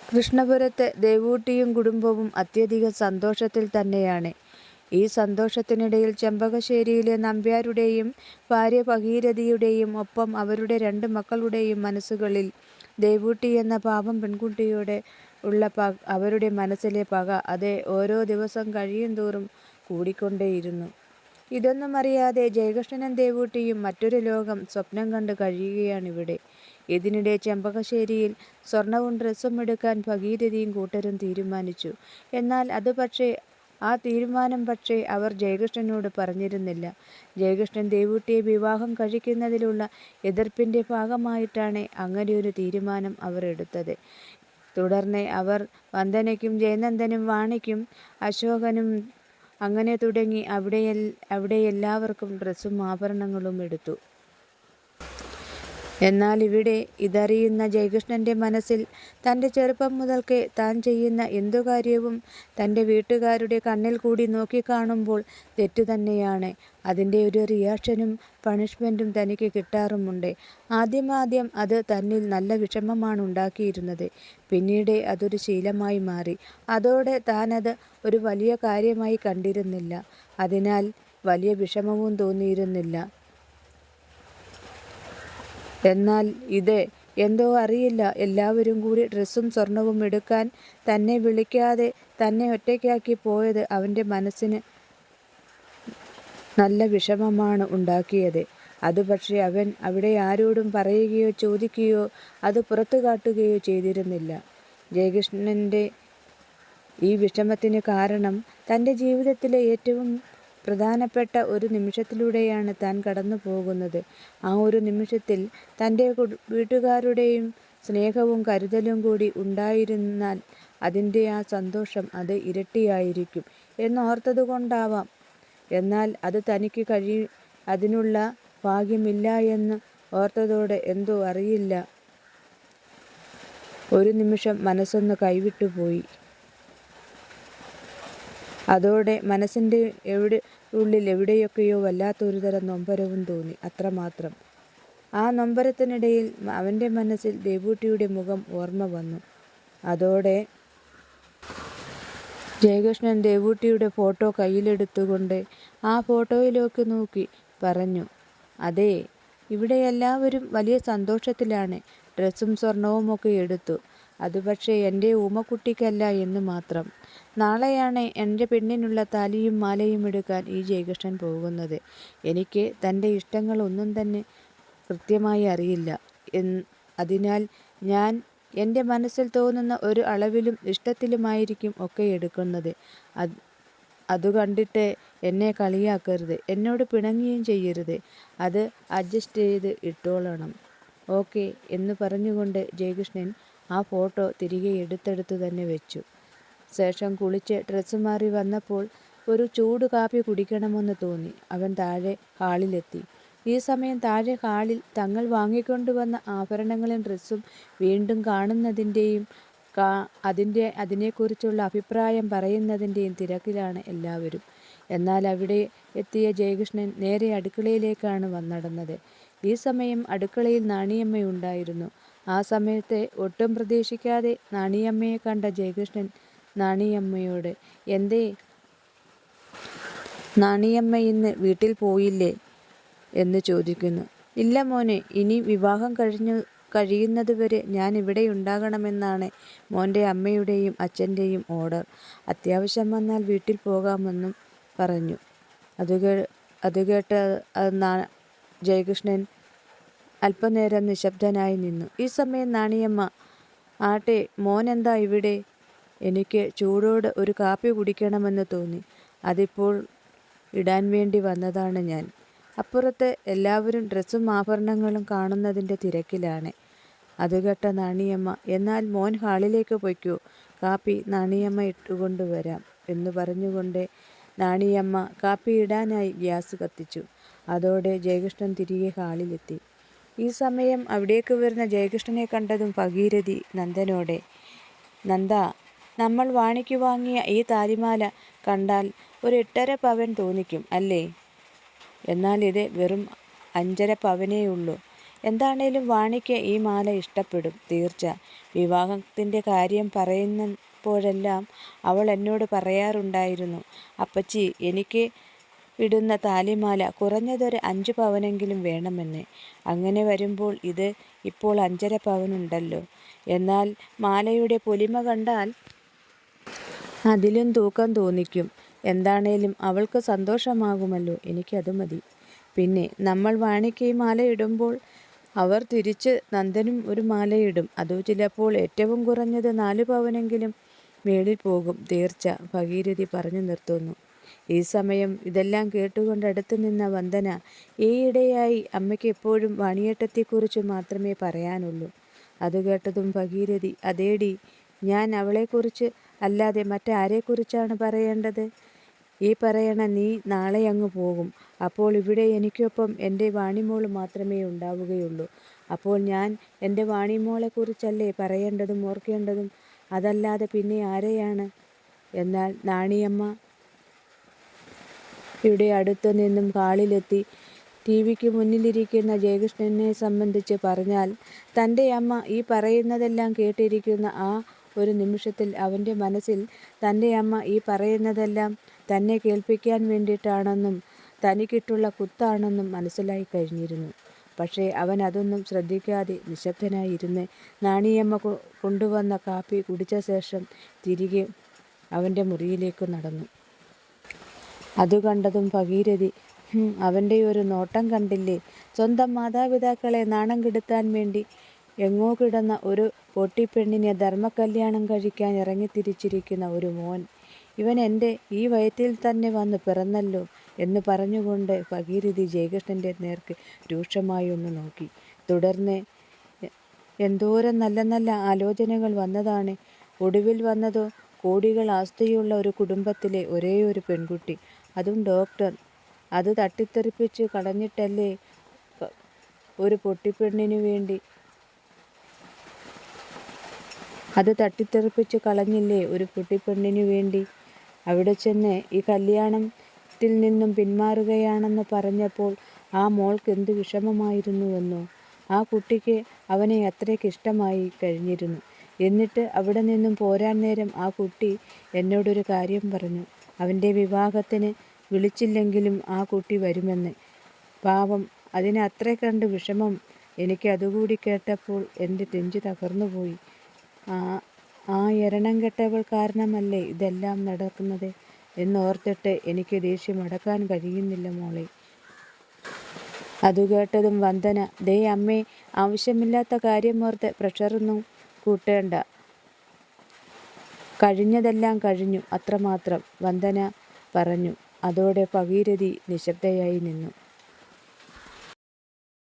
കൃഷ്ണപുരത്ത് ദേവൂട്ടിയും കുടുംബവും അത്യധികം സന്തോഷത്തിൽ തന്നെയാണ്. ഈ സന്തോഷത്തിനിടയിൽ ചെമ്പകശ്ശേരിയിലെ നമ്പ്യാരുടെയും ഭാര്യ ഭഗീരഥിയുടെയും ഒപ്പം അവരുടെ 2 മക്കളുടെയും മനസ്സുകളിൽ ദേവൂട്ടി എന്ന പാവം പെൺകുട്ടിയോടെ ഉള്ള അവരുടെ മനസ്സിലെ പക അത് ഓരോ ദിവസം കഴിയുന്തോറും കൂടിക്കൊണ്ടേയിരുന്നു. ഇതൊന്നും അറിയാതെ ജയകൃഷ്ണനും ദേവൂട്ടിയും മറ്റൊരു ലോകം സ്വപ്നം കണ്ട് കഴിയുകയാണിവിടെ. ഇതിനിടെ ചെമ്പകശ്ശേരിയിൽ സ്വർണവും ഡ്രസ്സും എടുക്കാൻ ഭഗീരഥിയും കൂട്ടരും തീരുമാനിച്ചു. എന്നാൽ ആ തീരുമാനം പക്ഷേ അവർ ജയകൃഷ്ണനോട് പറഞ്ഞിരുന്നില്ല. ജയകൃഷ്ണൻ ദേവൂട്ടിയെ വിവാഹം കഴിക്കുന്നതിലുള്ള എതിർപ്പിൻ്റെ ഭാഗമായിട്ടാണ് അങ്ങനെയൊരു തീരുമാനം അവർ എടുത്തത്. തുടർന്ന് അവർ വന്ദനയ്ക്കും ജയനന്ദനും വാണിക്കും അശോകനും അങ്ങനെ തുടങ്ങി അവിടെ എല്ലാവർക്കും ഡ്രസ്സും ആഭരണങ്ങളും എടുത്തു. എന്നാൽ ഇവിടെ ഇതറിയുന്ന ജയകൃഷ്ണൻ്റെ മനസ്സിൽ തൻ്റെ ചെറുപ്പം മുതൽക്കേ താൻ ചെയ്യുന്ന എന്തു കാര്യവും തൻ്റെ വീട്ടുകാരുടെ കണ്ണിൽ കൂടി നോക്കിക്കാണുമ്പോൾ തെറ്റുതന്നെയാണ്. അതിൻ്റെ ഒരു റിയാക്ഷനും പണിഷ്മെൻറ്റും തനിക്ക് കിട്ടാറുമുണ്ട്. ആദ്യം അത് തന്നിൽ നല്ല വിഷമമാണ് ഉണ്ടാക്കിയിരുന്നത്. പിന്നീട് അതൊരു ശീലമായി മാറി. അതോടെ താനത് ഒരു വലിയ കാര്യമായി കണ്ടിരുന്നില്ല. അതിനാൽ വലിയ വിഷമവും തോന്നിയിരുന്നില്ല. എന്നാൽ ഇത് എന്തോ അറിയില്ല, എല്ലാവരും കൂടി ഡ്രസ്സും സ്വർണവും എടുക്കാൻ തന്നെ വിളിക്കാതെ തന്നെ ഒറ്റയ്ക്കാക്കി പോയത് അവൻ്റെ മനസ്സിന് നല്ല വിഷമമാണ് ഉണ്ടാക്കിയത്. അത് പക്ഷേ അവൻ അവിടെ ആരോടും പറയുകയോ ചോദിക്കുകയോ അത് പുറത്തു കാട്ടുകയോ ചെയ്തിരുന്നില്ല. ജയകൃഷ്ണൻ്റെ ഈ വിഷമത്തിന് കാരണം തൻ്റെ ജീവിതത്തിലെ ഏറ്റവും പ്രധാനപ്പെട്ട ഒരു നിമിഷത്തിലൂടെയാണ് താൻ കടന്നു പോകുന്നത്. ആ ഒരു നിമിഷത്തിൽ തൻ്റെ വീട്ടുകാരുടെയും സ്നേഹവും കരുതലും കൂടി ഉണ്ടായിരുന്നാൽ അതിൻ്റെ ആ സന്തോഷം അത് ഇരട്ടിയായിരിക്കും എന്നോർത്തതുകൊണ്ടാവാം. എന്നാൽ അത് തനിക്ക് അതിനുള്ള ഭാഗ്യമില്ല എന്ന് ഓർത്തതോടെ എന്തോ അറിയില്ല, ഒരു നിമിഷം മനസ്സൊന്ന് കൈവിട്ടുപോയി. അതോടെ മനസ്സിൻ്റെ ഉള്ളിൽ എവിടെയൊക്കെയോ വല്ലാത്തൊരു തരം നൊമ്പരവും തോന്നി, അത്രമാത്രം. ആ നൊമ്പരത്തിനിടയിൽ അവൻ്റെ മനസ്സിൽ ദേവൂട്ടിയുടെ മുഖം ഓർമ്മ വന്നു. അതോടെ ജയകൃഷ്ണൻ ദേവൂട്ടിയുടെ ഫോട്ടോ കയ്യിലെടുത്തുകൊണ്ട് ആ ഫോട്ടോയിലേക്ക് നോക്കി പറഞ്ഞു, അതെ, ഇവിടെ എല്ലാവരും വലിയ സന്തോഷത്തിലാണ്. ഡ്രസ്സും സ്വർണവുമൊക്കെ എടുത്തു. അത് പക്ഷേ എൻ്റെ ഊമക്കുട്ടിക്കല്ല എന്ന് മാത്രം. നാളെയാണ് എൻ്റെ പെണ്ണിനുള്ള താലിയും മാലയും എടുക്കാൻ ഈ ജയകൃഷ്ണൻ പോകുന്നത്. എനിക്ക് തൻ്റെ ഇഷ്ടങ്ങളൊന്നും തന്നെ കൃത്യമായി അറിയില്ല. അതിനാൽ ഞാൻ എൻ്റെ മനസ്സിൽ തോന്നുന്ന ഒരു അളവിലും ഇഷ്ടത്തിലുമായിരിക്കും ഒക്കെ എടുക്കുന്നത്. അതു കണ്ടിട്ട് എന്നെ കളിയാക്കരുത്, എന്നോട് പിണങ്ങുകയും ചെയ്യരുത്. അത് അഡ്ജസ്റ്റ് ചെയ്ത് ഇട്ടോളണം, ഓക്കെ എന്ന് പറഞ്ഞുകൊണ്ട് ജയകൃഷ്ണൻ ആ ഫോട്ടോ തിരികെ എടുത്തെടുത്തു തന്നെ വെച്ചു. ശേഷം കുളിച്ച് ഡ്രസ്സ് മാറി വന്നപ്പോൾ ഒരു ചൂട് കാപ്പി കുടിക്കണമെന്ന് തോന്നി. അവൻ താഴെ ഹാളിലെത്തി. ഈ സമയം താഴെ ഹാളിൽ തങ്ങൾ വാങ്ങിക്കൊണ്ടുവന്ന ആഭരണങ്ങളും ഡ്രസ്സും വീണ്ടും കാണുന്നതിൻ്റെയും അതിനെക്കുറിച്ചുള്ള അഭിപ്രായം പറയുന്നതിൻ്റെയും തിരക്കിലാണ് എല്ലാവരും. എന്നാൽ അവിടെ എത്തിയ ജയകൃഷ്ണൻ നേരെ അടുക്കളയിലേക്കാണ് വന്നടന്നത്. ഈ സമയം അടുക്കളയിൽ നാണിയമ്മയുണ്ടായിരുന്നു. ആ സമയത്ത് ഒട്ടും പ്രതീക്ഷിക്കാതെ നാണിയമ്മയെ കണ്ട ജയകൃഷ്ണൻ നാണിയമ്മയോട്, എന്തേ നാണിയമ്മ ഇന്ന് വീട്ടിൽ പോയില്ലേ എന്ന് ചോദിക്കുന്നു. ഇല്ല മോനെ, ഇനി വിവാഹം കഴിയുന്നതുവരെ ഞാൻ ഇവിടെ ഉണ്ടാകണമെന്നാണ് മോൻ്റെ അമ്മയുടെയും അച്ഛൻ്റെയും ഓർഡർ. അത്യാവശ്യം വന്നാൽ വീട്ടിൽ പോകാമെന്നും പറഞ്ഞു. അത് കേട്ട ജയകൃഷ്ണൻ അല്പനേരം നിശബ്ദനായി നിന്നു. ഈ സമയം നാണിയമ്മ, ആട്ടെ, മോനെന്താ ഇവിടെ? എനിക്ക് ചൂടോടെ ഒരു കാപ്പി കുടിക്കണമെന്ന് തോന്നി. അതിപ്പോൾ ഇടാൻ വേണ്ടി വന്നതാണ് ഞാൻ. അപ്പുറത്ത് എല്ലാവരും ഡ്രസ്സും ആഭരണങ്ങളും കാണുന്നതിൻ്റെ തിരക്കിലാണ്. അത് കേട്ട നാണിയമ്മ, എന്നാൽ മോൻ ഹാളിലേക്ക് പൊയ്ക്കോ, കാപ്പി നാണിയമ്മ ഇട്ടുകൊണ്ടുവരാം എന്ന് പറഞ്ഞുകൊണ്ട് നാണിയമ്മ കാപ്പി ഇടാനായി ഗ്യാസ് കത്തിച്ചു. അതോടെ ജയകൃഷ്ണൻ തിരികെ ഹാളിലെത്തി. ഈ സമയം അവിടേക്ക് വരുന്ന ജയകൃഷ്ണനെ കണ്ടതും ഭഗീരഥി നന്ദനോടെ, നന്ദ, നമ്മൾ വാണിക്ക് വാങ്ങിയ ഈ താലിമാല കണ്ടാൽ ഒരു 8.5 പവൻ തോന്നിക്കും അല്ലേ? എന്നാൽ ഇത് വെറും 5.5 പവനേ ഉള്ളൂ. എന്താണേലും വാണിക്ക് ഈ മാല ഇഷ്ടപ്പെടും, തീർച്ച. വിവാഹത്തിൻ്റെ കാര്യം പറയുന്നപ്പോഴെല്ലാം അവൾ എന്നോട് പറയാറുണ്ടായിരുന്നു, അപ്പച്ചി എനിക്ക് ഇടുന്ന താലിമാല കുറഞ്ഞതൊരു 5 പവനെങ്കിലും വേണമെന്ന്. അങ്ങനെ വരുമ്പോൾ ഇത് ഇപ്പോൾ 5.5 പവനുണ്ടല്ലോ. എന്നാൽ മാലയുടെ പൊലിമ കണ്ടാൽ അതിലും തൂക്കം തോന്നിക്കും. എന്താണേലും അവൾക്ക് സന്തോഷമാകുമല്ലോ, എനിക്കത് മതി. പിന്നെ നമ്മൾ വാണിക്ക് ഈ മാല ഇടുമ്പോൾ അവർ തിരിച്ച് നന്ദനും ഒരു മാലയിടും. അത് ചിലപ്പോൾ ഏറ്റവും കുറഞ്ഞത് 4 പവനെങ്കിലും മേളിൽ പോകും, തീർച്ച, ഭഗീരഥി പറഞ്ഞു നിർത്തുന്നു. ഈ സമയം ഇതെല്ലാം കേട്ടുകൊണ്ട് അടുത്ത് നിന്ന വന്ദന, ഈയിടെയായി അമ്മയ്ക്ക് എപ്പോഴും വാണിയേട്ടത്തെക്കുറിച്ച് മാത്രമേ പറയാനുള്ളൂ. അത് കേട്ടതും ഭഗീരഥി, അതേടി, ഞാൻ അവളെക്കുറിച്ച് അല്ലാതെ മറ്റാരെക്കുറിച്ചാണ് പറയേണ്ടത്? ഈ പറയണ നീ നാളെ അങ്ങ് പോകും. അപ്പോൾ ഇവിടെ എനിക്കൊപ്പം എൻ്റെ വാണിമോൾ മാത്രമേ ഉണ്ടാവുകയുള്ളൂ. അപ്പോൾ ഞാൻ എൻ്റെ വാണിമോളെക്കുറിച്ചല്ലേ പറയേണ്ടതും ഓർക്കേണ്ടതും? അതല്ലാതെ പിന്നെ ആരെയാണ്? എന്നാൽ നാണിയമ്മ യുടെ അടുത്ത് നിന്നും ഹാളിലെത്തി ടിവിക്ക് മുന്നിലിരിക്കുന്ന ജയകൃഷ്ണനെ സംബന്ധിച്ച് പറഞ്ഞാൽ, തൻ്റെ അമ്മ ഈ പറയുന്നതെല്ലാം കേട്ടിരിക്കുന്ന ആ ഒരു നിമിഷത്തിൽ അവൻ്റെ മനസ്സിൽ തൻ്റെ അമ്മ ഈ പറയുന്നതെല്ലാം തന്നെ കേൾപ്പിക്കാൻ വേണ്ടിയിട്ടാണെന്നും തനിക്കിട്ടുള്ള കുത്താണെന്നും മനസ്സിലായി കഴിഞ്ഞിരുന്നു. പക്ഷേ അവൻ അതൊന്നും ശ്രദ്ധിക്കാതെ നിശബ്ദനായിരുന്ന് നാണിയമ്മ കൊണ്ടുവന്ന കാപ്പി കുടിച്ച ശേഷം തിരികെ അവൻ്റെ മുറിയിലേക്ക് നടന്നു. അതു കണ്ടതും ഭഗീരഥി, അവൻ്റെ ഒരു നോട്ടം കണ്ടില്ലേ? സ്വന്തം മാതാപിതാക്കളെ നാണം കെടുത്താൻ വേണ്ടി എങ്ങോ കിടന്ന ഒരു പൊട്ടിപ്പെണ്ണിനെ ധർമ്മകല്യാണം കഴിക്കാൻ ഇറങ്ങിത്തിരിച്ചിരിക്കുന്ന ഒരു മോൻ. ഇവൻ എൻ്റെ ഈ വയറ്റിൽ തന്നെ വന്ന് പിറന്നല്ലോ എന്ന് പറഞ്ഞുകൊണ്ട് ഭഗീരഥി ജയകൃഷ്ണൻ്റെ നേർക്ക് രൂക്ഷമായി ഒന്ന് നോക്കി. തുടർന്ന്, എന്തോരം നല്ല നല്ല ആലോചനകൾ വന്നതാണ്. ഒടുവിൽ വന്നതോ കോടികൾ ആസ്തിയുള്ള ഒരു കുടുംബത്തിലെ ഒരേയൊരു പെൺകുട്ടി, അതും ഡോക്ടർ. അത് തട്ടിത്തെറിപ്പിച്ച് കളഞ്ഞിട്ടല്ലേ ഒരു പൊട്ടിപ്പെണ്ണിനു വേണ്ടി ഒരു പൊട്ടിപ്പെണ്ണിനു വേണ്ടി അവിടെ ചെന്ന് ഈ കല്യാണത്തിൽ നിന്നും പിന്മാറുകയാണെന്ന് പറഞ്ഞപ്പോൾ ആ മോൾക്ക് എന്ത് വിഷമമായിരുന്നുവെന്നോ. ആ കുട്ടിക്ക് അവനെ അത്രയ്ക്ക് ഇഷ്ടമായി കഴിഞ്ഞിരുന്നു. എന്നിട്ട് അവിടെ നിന്നും പോരാൻ നേരം ആ കുട്ടി എന്നോടൊരു കാര്യം പറഞ്ഞു. അവൻ്റെ വിവാഹത്തിന് വിളിച്ചില്ലെങ്കിലും ആ കുട്ടി വരുമെന്ന്. പാവം, അതിന് അത്ര കണ്ട് വിഷമം. എനിക്ക് അതുകൂടി കേട്ടപ്പോൾ എൻ്റെ നെഞ്ച് തകർന്നുപോയി. ആ എരണം കെട്ടവൾ കാരണമല്ലേ ഇതെല്ലാം നടക്കുന്നത് എന്നോർത്തിട്ട് എനിക്ക് ദേഷ്യം അടക്കാൻ കഴിയുന്നില്ല മോളെ. അതു കേട്ടതും വന്ദന, ദേ അമ്മേ, ആവശ്യമില്ലാത്ത കാര്യമോർത്ത് പ്രഷറൊന്നും കൂട്ടേണ്ട. കഴിഞ്ഞതെല്ലാം കഴിഞ്ഞു, അത്രമാത്രം, വന്ദന പറഞ്ഞു. അതോടെ ഭഗീരഥി നിശബ്ദയായി നിന്നു.